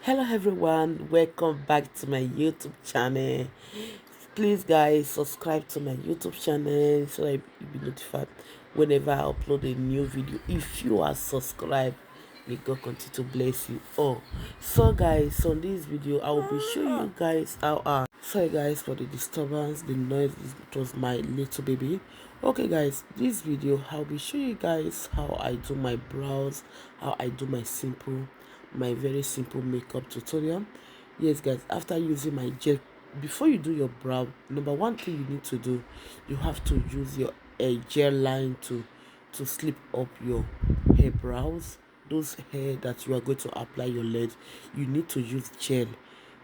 Hello everyone, welcome back to my YouTube channel. Please guys, subscribe to my YouTube channel so that you'll be notified whenever I upload a new video. If you are subscribed, may God continue to bless you all. So guys, on this video I will be showing you guys how sorry guys for the disturbance, the noise. It was my little baby. Okay guys, this video I'll be showing you guys how I do my brows, how I do my very simple makeup tutorial. Yes guys, after using my gel, before you do your brow, number one thing you need to do, you have to use your gel line to slip up your hair brows. Those hair that you are going to apply your lead, you need to use gel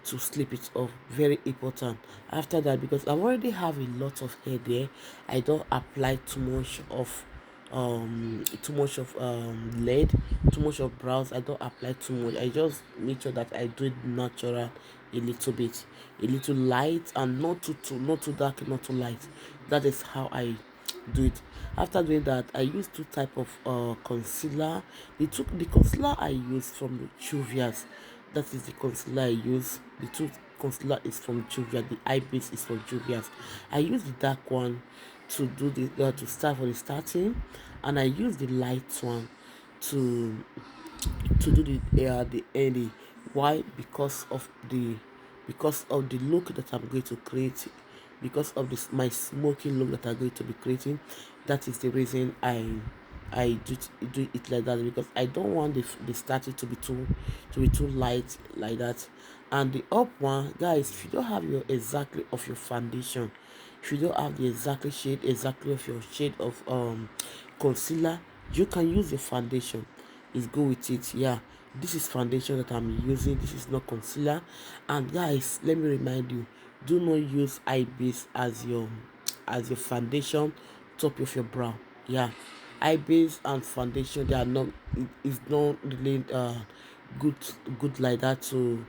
to slip it off. Very important. After that, because I already have a lot of hair there, I don't apply too much of lead, too much of brows. I don't apply too much. I just make sure that I do it natural, a little bit, a little light, and not too dark, not too light. That is how I do it. After doing that, I use two type of concealer. The concealer I use from Juvia's. That is the concealer I use. The two concealer is from Juvia. The eye base is from Juvia's. I use the dark one to do to start for the starting, and I use the light one to do the ending. Why? Because of the look that I'm going to create, because of this my smoking look that I'm going to be creating. That is the reason do it like that, because I don't want the starting to be too light like that. And the up one, guys, if you don't have your exactly of your foundation, if you don't have the exactly of your shade of concealer, you can use your foundation. Is go with it. Yeah, this is foundation that I'm using. This is not concealer. And guys, let me remind you, do not use eye base as your foundation top of your brow. Yeah, eye base and foundation, they are not, it's not really good like that to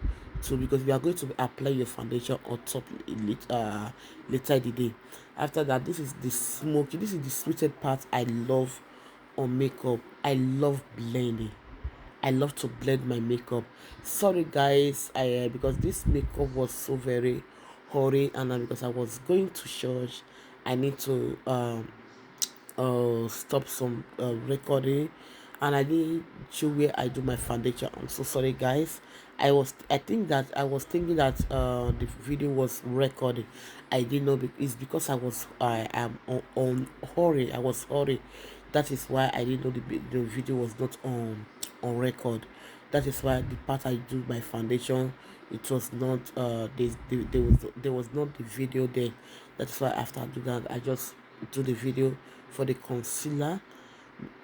because we are going to apply your foundation on top later in the day. After that, this is the sweetest part I love on makeup. I love blending. I love to blend my makeup. Sorry guys, I because this makeup was so very hurry, and because I was going to church, I need to stop some recording, and I didn't show where I do my foundation. I'm so sorry guys. I was thinking that the video was recorded. I didn't know. It's because I am on hurry. I was hurry. That is why I didn't know the video was not on record. That is why the part I do my foundation, it was not there was not the video there. That's why after I do that, I just do the video for the concealer.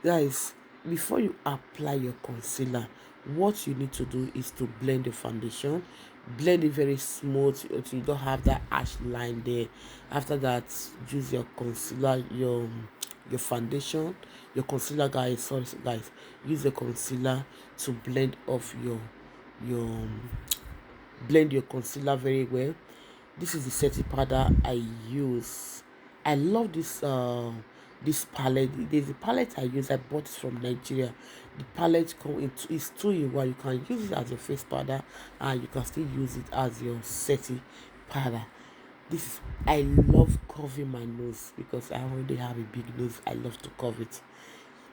Guys, before you apply your concealer, what you need to do is to blend the foundation. Blend it very smooth so you don't have that ash line there. After that, use your concealer, your foundation, your concealer, guys. Sorry guys, use the concealer to your blend your concealer very well. This is the setting powder I use. I love this palette. There's a palette I use. I bought it from Nigeria. The palette is two in one. You can use it as your face powder, and you can still use it as your setting powder. This is I love covering my nose because I already have a big nose. I love to cover it.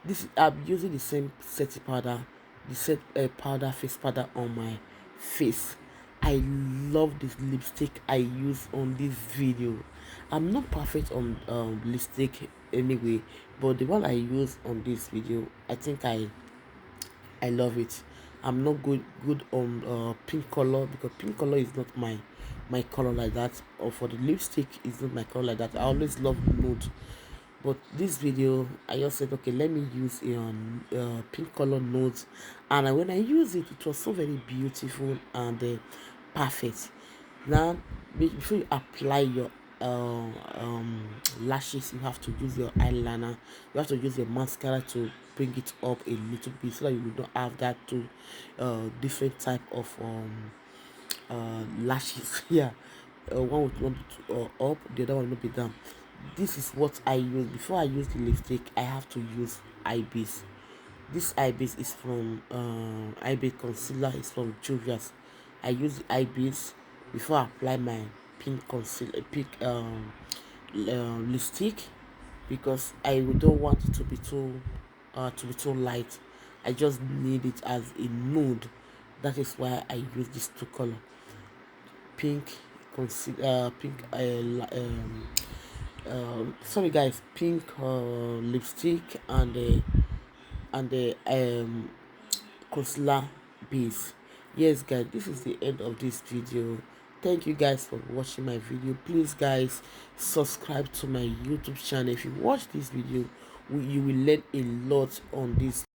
This I'm using the same setting powder, the set powder face powder on my face. I love this lipstick I use on this video. I'm not perfect on lipstick anyway, but the one I use on this video, I think I love it. I'm not good on pink color because pink color is not my color like that. Or for the lipstick, is not my color like that. I always love nude, but this video I just said, okay, let me use a pink color notes. And when I use it, it was so very beautiful and perfect. Now, before you apply your lashes, you have to use your eyeliner, you have to use your mascara to bring it up a little bit so that you will not have that two different type of lashes. Yeah, one would not be up, the other one will not be down. This is what I use. Before I use the lipstick, I have to use eyebase. This eye base is from eye base concealer is from Juvia's. I use the eye base before I apply my pink concealer, pink lipstick, because I don't want it to be too light. I just need it as a nude. That is why I use these two color, pink concealer, pink sorry guys, pink lipstick and the concealer base. Yes guys, this is the end of this video. Thank you guys for watching my video. Please guys, subscribe to my YouTube channel. If you watch this video, you will learn a lot on this